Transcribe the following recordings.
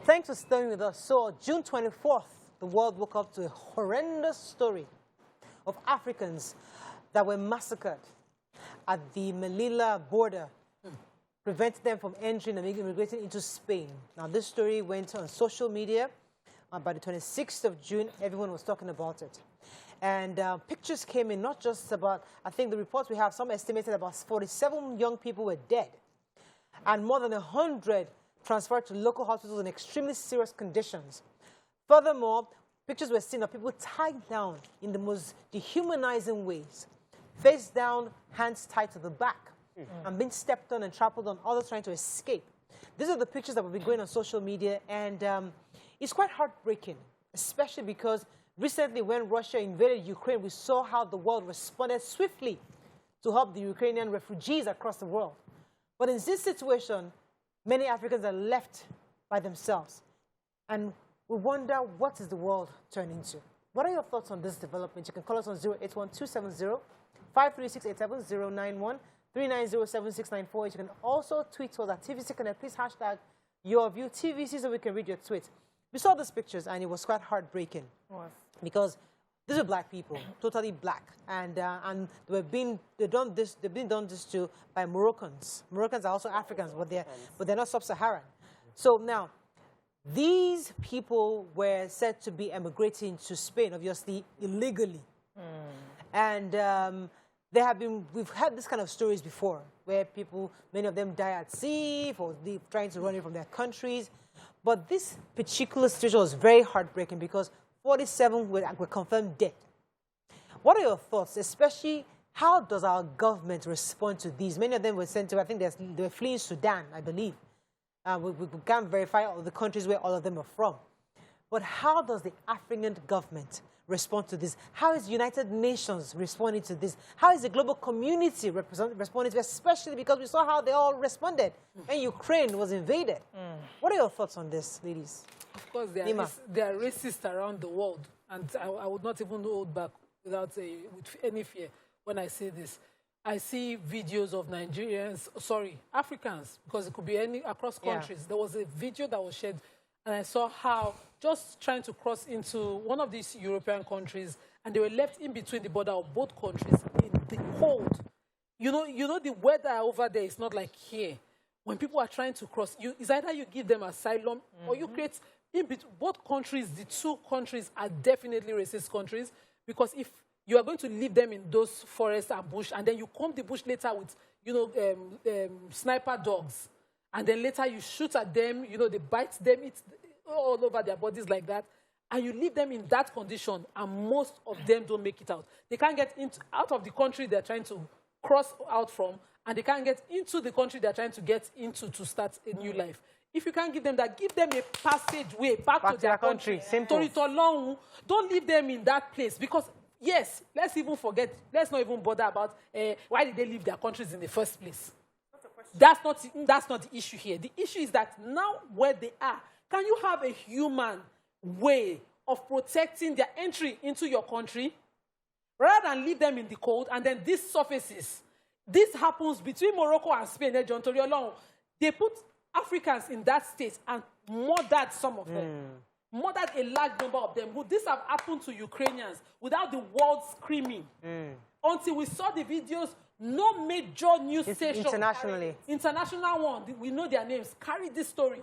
Thanks for staying with us. So, June 24th, the world woke up to a horrendous story of Africans that were massacred at the Melilla border, preventing them from entering and immigrating into Spain. Now, this story went on social media. By the 26th of June, everyone was talking about it. And pictures came in, not just about, I think the reports we have, some estimated about 47 young people were dead. And more than 100 transferred to local hospitals in extremely serious conditions. Furthermore, pictures were seen of people tied down in the most dehumanizing ways. Face down, hands tied to the back, and being stepped on and trampled on, others trying to escape. These are the pictures that will be going on social media, and it's quite heartbreaking, especially because recently when Russia invaded Ukraine, we saw how the world responded swiftly to help the Ukrainian refugees across the world. But in this situation, many Africans are left by themselves. And we wonder, what is the world turning into? What are your thoughts on this development? You can call us on 081-270-536-870913907694. You can also tweet us at TVC Connect. Please hashtag your view TVC so we can read your tweet. We saw these pictures and it was quite heartbreaking because these are black people, totally black, and they've been done this to by Moroccans. Moroccans are also Africans, but they're not sub-Saharan. So now, these people were said to be emigrating to Spain, obviously illegally, and we've had this kind of stories before, where people, many of them die at sea for trying to run away from their countries. But this particular situation was very heartbreaking because 47 were confirmed dead. What are your thoughts, especially how does our government respond to these? Many of them were sent to, I think they were fleeing Sudan, I believe. We can't verify all the countries where all of them are from. But how does the African government respond to this? How is United Nations responding to this? How is the global community responding to this, especially because we saw how they all responded when Ukraine was invaded? What are your thoughts on this, ladies? Of course, they are racist around the world, and I would not even hold back with any fear when I say this. I see videos of Africans, because it could be across countries. Yeah. There was a video that was shared, and I saw how just trying to cross into one of these European countries, and they were left in between the border of both countries in the cold. You know the weather over there is not like here. When people are trying to cross, it's either you give them asylum or you create in between both countries. The two countries are definitely racist countries, because if you are going to leave them in those forests and bush, and then you comb the bush later with, sniper dogs, and then later you shoot at them, they bite them, it's all over their bodies like that, and you leave them in that condition, and most of them don't make it out. They can't get out of the country they're trying to cross out from, and they can't get into the country they're trying to get into to start a new life. If you can't give them that, give them a passageway back to their country. Simple. Don't leave them in that place, because yes, let's not even bother about why did they leave their countries in the first place. That's not the issue here. The issue is that now where they are, can you have a human way of protecting their entry into your country rather than leave them in the cold, and then this surfaces? This happens between Morocco and Spain. They put Africans in that state and murdered some of them. Murdered a large number of them. Would this have happened to Ukrainians without the world screaming? Until we saw the videos, no major news station, international one, we know their names, carry this story.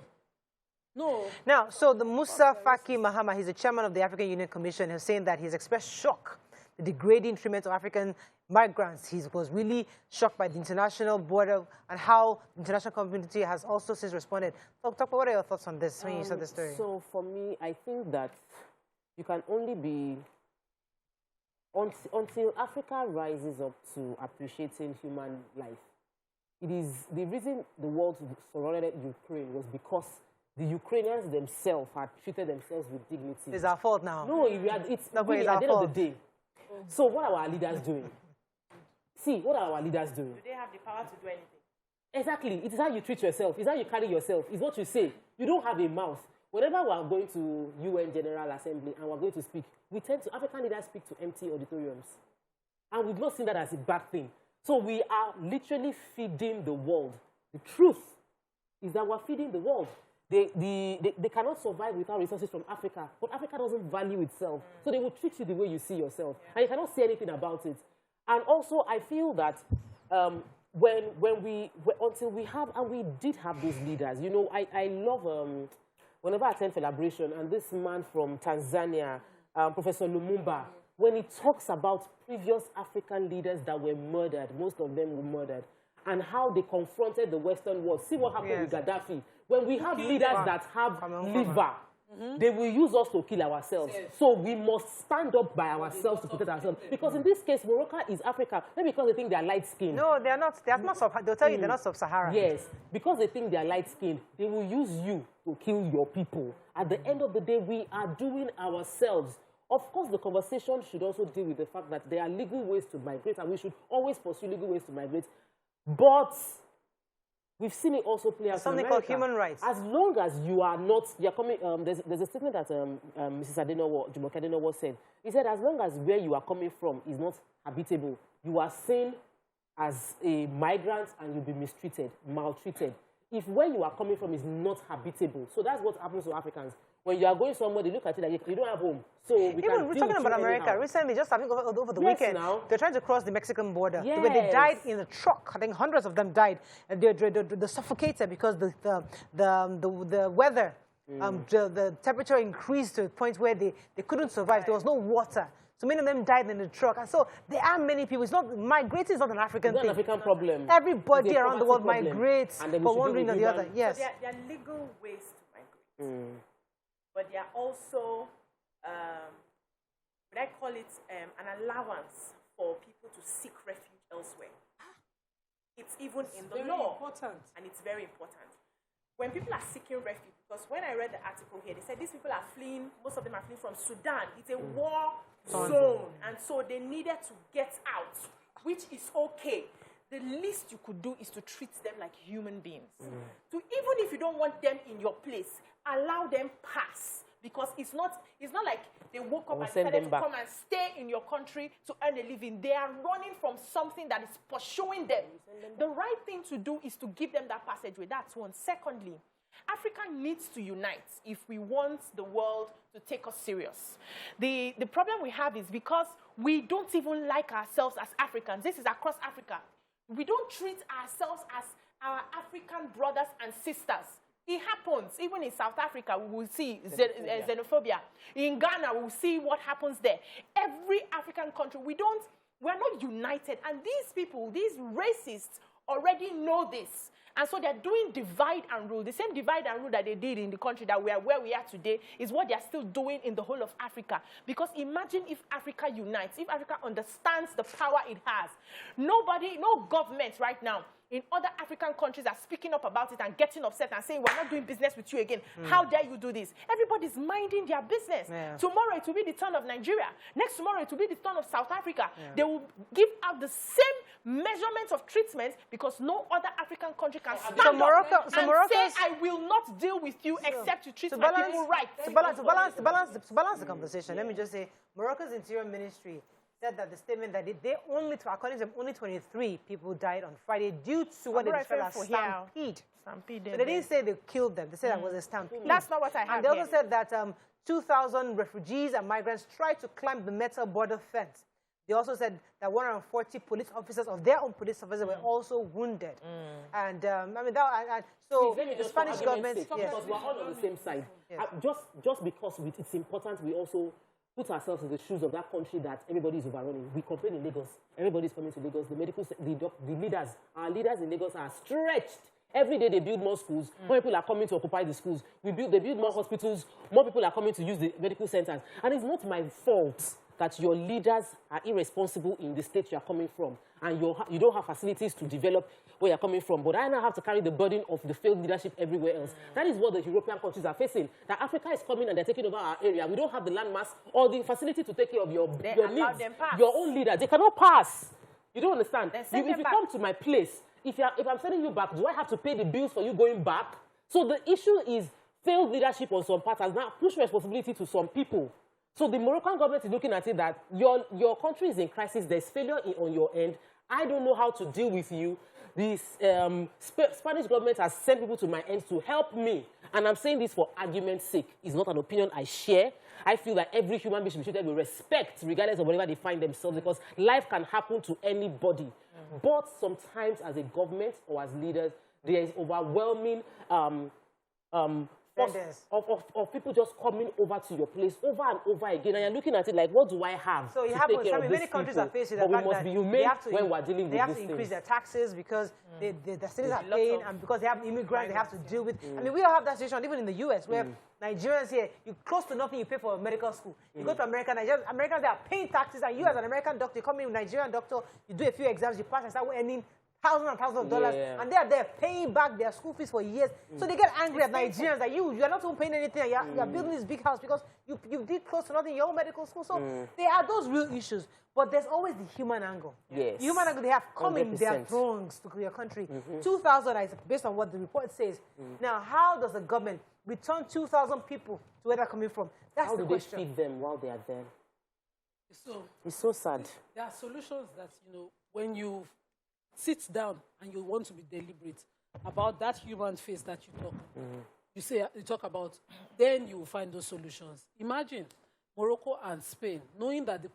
No. Now, so the Musa Faki Mahama, he's the chairman of the African Union Commission, is saying that he's expressed shock, the degrading treatment of African migrants. He was really shocked by the international border and how the international community has also since responded. Talk about, what are your thoughts on this when you saw this story? So for me, I think that you can only be, until Africa rises up to appreciating human life. It is the reason the world surrounded Ukraine was because the Ukrainians themselves had treated themselves with dignity. It's our fault now. No, it's really at the end of the day. So what are our leaders doing? See, what are our leaders doing? Do they have the power to do anything? Exactly. It is how you treat yourself. It's how you carry yourself. It's what you say. You don't have a mouth. Whenever we are going to UN General Assembly and we're going to speak, African leaders speak to empty auditoriums. And we've not seen that as a bad thing. So we are literally feeding the world. The truth is that we're feeding the world. they cannot survive without resources from Africa. But Africa doesn't value itself. So they will treat you the way you see yourself. And you cannot say anything about it. And also, I feel that until we have, and we did have those leaders, you know, I love, whenever I attend Celebration, and this man from Tanzania, Professor Lumumba, when he talks about previous African leaders that were murdered, most of them were murdered, and how they confronted the Western world. See what happened with Gaddafi. When we have leaders that have liver, they will use us to kill ourselves. Yes. So we must stand up by ourselves to protect ourselves. Because in this case, Morocco is Africa. Maybe because they think they are light-skinned. No, they are not. They are not. They'll tell you they're not sub-Saharan. Yes, because they think they are light-skinned, they will use you to kill your people. At the end of the day, we are doing ourselves. Of course, the conversation should also deal with the fact that there are legal ways to migrate, and we should always pursue legal ways to migrate. But we've seen it also play out something called human rights. As long as you are not, you're coming. There's a statement that Mrs. Jumoke Adenowo said. He said, as long as where you are coming from is not habitable, you are seen as a migrant and you'll be mistreated, maltreated. If where you are coming from is not habitable, so that's what happens to Africans. When you are going somewhere, they look at it like you don't have home. So we're talking about America. Anyhow. Recently, just I think over the weekend, they're trying to cross the Mexican border. Yes. Where they died in a truck. I think hundreds of them died. And they're suffocated because the weather, the temperature increased to a point where they couldn't survive. There was no water. So many of them died in the truck. And so there are many people. It's not migrating is not an African thing. It's not an African problem. Everybody around the world migrates for one reason or the other. Yes. So there are legal ways to migrate. But there are also, would I call it an allowance for people to seek refuge elsewhere. It's even in the law. Important. And it's very important. When people are seeking refuge, because when I read the article here, they said these people are fleeing, most of them are fleeing from Sudan. It's a war zone. And so they needed to get out, which is okay. The least you could do is to treat them like human beings. So even if you don't want them in your place, allow them pass. Because it's not like they woke up and decided to come and stay in your country to earn a living. They are running from something that is pursuing them. The right thing to do is to give them that passageway. That's one. Secondly, Africa needs to unite if we want the world to take us serious. The problem we have is because we don't even like ourselves as Africans. This is across Africa. We don't treat ourselves as our African brothers and sisters. It happens. Even in South Africa, we will see xenophobia. In Ghana, we will see what happens there. Every African country, we're not united. And these people, these racists, already know this. And so they're doing divide and rule. The same divide and rule that they did in the country that we are where we are today is what they're still doing in the whole of Africa. Because imagine if Africa unites, if Africa understands the power it has. No government right now in other African countries are speaking up about it and getting upset and saying, we're not doing business with you again. How dare you do this? Everybody's minding their business. Yeah. Tomorrow it will be the turn of Nigeria. Next tomorrow it will be the turn of South Africa. Yeah. They will give out the same measurement of treatment because no other African country can stand up and say, I will not deal with you except you treat my people right. To balance the conversation, let me just say, Morocco's Interior Ministry said that the statement that according to them, only 23 people died on Friday due to what they described as stampede. So they didn't say they killed them. They said that was a stampede. That's not what I have. And they also said that 2,000 refugees and migrants tried to climb the metal border fence. They also said that 140 police officers of their own police officers were also wounded. And so the Spanish government, because we're all on the same side. Yes. Just because it's important, we also put ourselves in the shoes of that country that everybody is overrunning. We complain in Lagos. Everybody is coming to Lagos. The leaders, our leaders in Lagos are stretched. Every day they build more schools. More people are coming to occupy the schools. They build more hospitals. More people are coming to use the medical centers. And it's not my fault that your leaders are irresponsible in the state you are coming from. And you don't have facilities to develop where you're coming from. But I now have to carry the burden of the failed leadership everywhere else. That is what the European countries are facing. That Africa is coming and they're taking over our area. We don't have the landmass or the facility to take care of your needs. Your own leaders. They cannot pass. You don't understand. If you come to my place, if I'm sending you back, do I have to pay the bills for you going back? So the issue is failed leadership on some parts has now pushed responsibility to some people. So the Moroccan government is looking at it that your country is in crisis. There's failure on your end. I don't know how to deal with you. the Spanish government has sent people to my ends to help me. And I'm saying this for argument's sake. It's not an opinion I share. I feel that every human being should be treated with respect, regardless of whatever they find themselves, because life can happen to anybody. But sometimes, as a government or as leaders, there is overwhelming of people just coming over to your place over and over again, and you're looking at it like, what do I have? So it happens. I mean, many countries are facing the fact that they have to increase their taxes because the cities are paying, and because they have immigrants they have to deal with. I mean, we all have that situation even in the U.S. where Nigerians here, you close to nothing, you pay for a medical school. You go to America, Americans they are paying taxes, and you as an American doctor, you come in with a Nigerian doctor, you do a few exams, you pass, and start earning thousands and thousands of dollars, and they are there paying back their school fees for years. So they get angry at Nigerians that you are not even paying anything. You are building this big house because you did close to nothing in your own medical school. So there are those real issues, but there's always the human angle. Yes. The human angle they have coming their throngs to your country. 2,000 is based on what the report says. Now, how does the government return 2,000 people to where they're coming from? That's the question. How do they feed them while they are there? So it's so sad. There are solutions that, when you sit down and you want to be deliberate about that human face that you talk about, then you will find those solutions. Imagine Morocco and Spain, knowing that the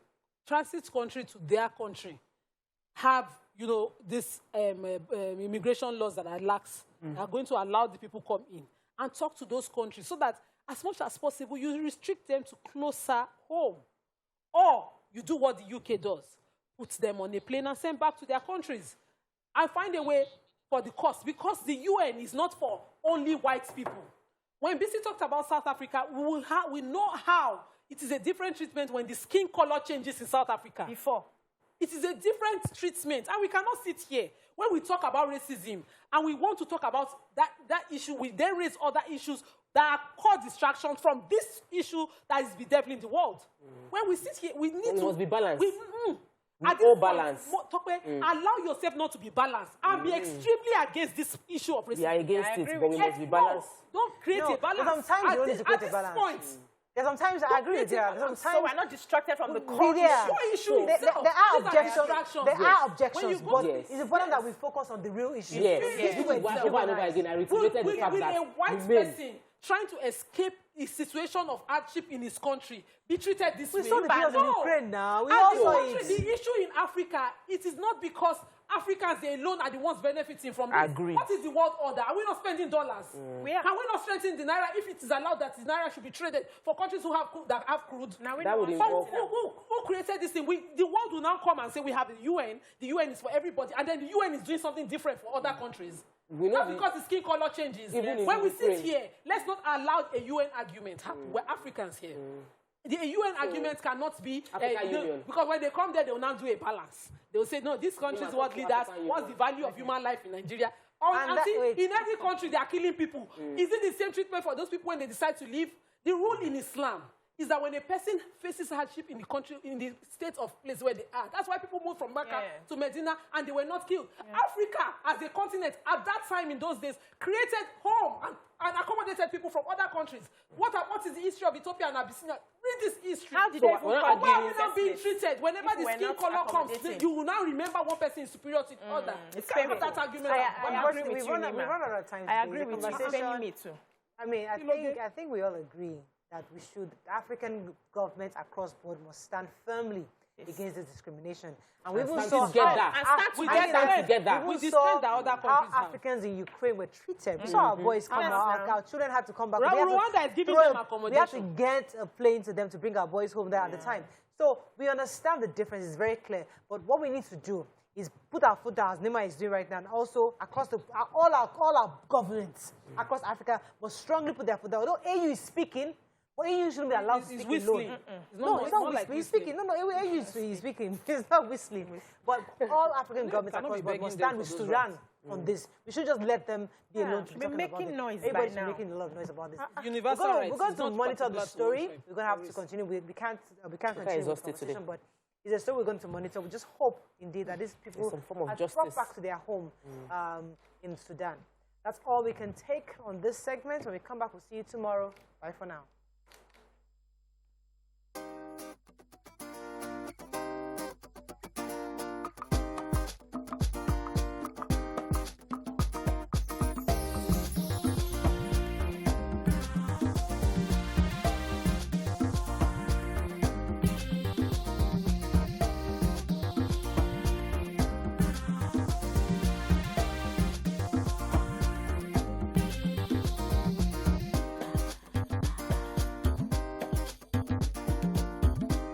transit country to their country have, this immigration laws that are lax, are going to allow the people come in, and talk to those countries so that as much as possible, you restrict them to closer home. Or you do what the UK does, put them on a plane and send back to their countries. And find a way for the cost, because the UN is not for only white people. When BC talked about South Africa, we know how it is a different treatment when the skin color changes in South Africa. Before. It is a different treatment, and we cannot sit here. When we talk about racism, and we want to talk about that issue, we then raise other issues that are core distractions from this issue that is bedeviling the world. When we sit here, we need it must be balanced. All balance. Allow yourself not to be balanced and be extremely against this issue of racism. We are against it, but we must be balanced. Don't create a balance. Sometimes you need to create a balance. Sometimes I agree with you. Sometimes so we're not distracted from the core issue. There are objections, but it's important that we focus on the real issue. Yes. Over and over again, I reiterated the fact that a white person trying to escape a situation of hardship in his country be treated this way. We saw the deals in Ukraine now. We all saw it. The issue in Africa, it is not because Africans alone are the ones benefiting from this. Agree. What is the world order? Are we not spending dollars? Can we not strengthen the naira if it is allowed that the naira should be traded for countries who have crude? Now that would involve. Who created this thing? The world will now come and say we have the UN. The UN is for everybody, and then the UN is doing something different for other countries. Not because the skin color changes. When we sit here, let's not allow a UN argument happen. We're Africans here. The UN argument cannot be because when they come there, they will now do a balance. They will say, no, this country is what leaders, what's the value of human life in Nigeria? In every country, they are killing people. Is it the same treatment for those people when they decide to leave? The rule in Islam is that when a person faces hardship in the country, in the state of place where they are, that's why people moved from Mecca to Medina and they were not killed. Africa, as a continent, at that time in those days, created home and accommodated people from other countries. What is the history of Ethiopia and Abyssinia? Read this history. How did they not being treated? Whenever the skin color comes, you will now remember one person is superior to the other. It's kind of that argument. I agree with you. We run out of time. I agree with you. Me too. I mean, I think we all agree that African governments across board must stand firmly against this discrimination. And we even saw how Africans in Ukraine were treated. We saw our boys come out, our children had to come back. Rwanda is giving them accommodation. We had to get a plane to them to bring our boys home there at the time. So we understand the difference, it's very clear. But what we need to do is put our foot down, as Nima is doing right now, and also across all our governments across Africa must strongly put their foot down. Although AU is speaking, but AU shouldn't be allowed to speak alone. No, it's not whistling. He's speaking. No, AU is speaking. It's not whistling. But all African governments across the board must stand with Sudan on this. We should just let them be alone to talk about it. Everybody should be making a lot of noise about this. We're going to monitor the story. We're going to have to continue. We can't continue with the conversation, but it's a story we're going to monitor. We just hope, indeed, that these people are brought back to their home in Sudan. That's all we can take on this segment. When we come back, we'll see you tomorrow. Bye for now.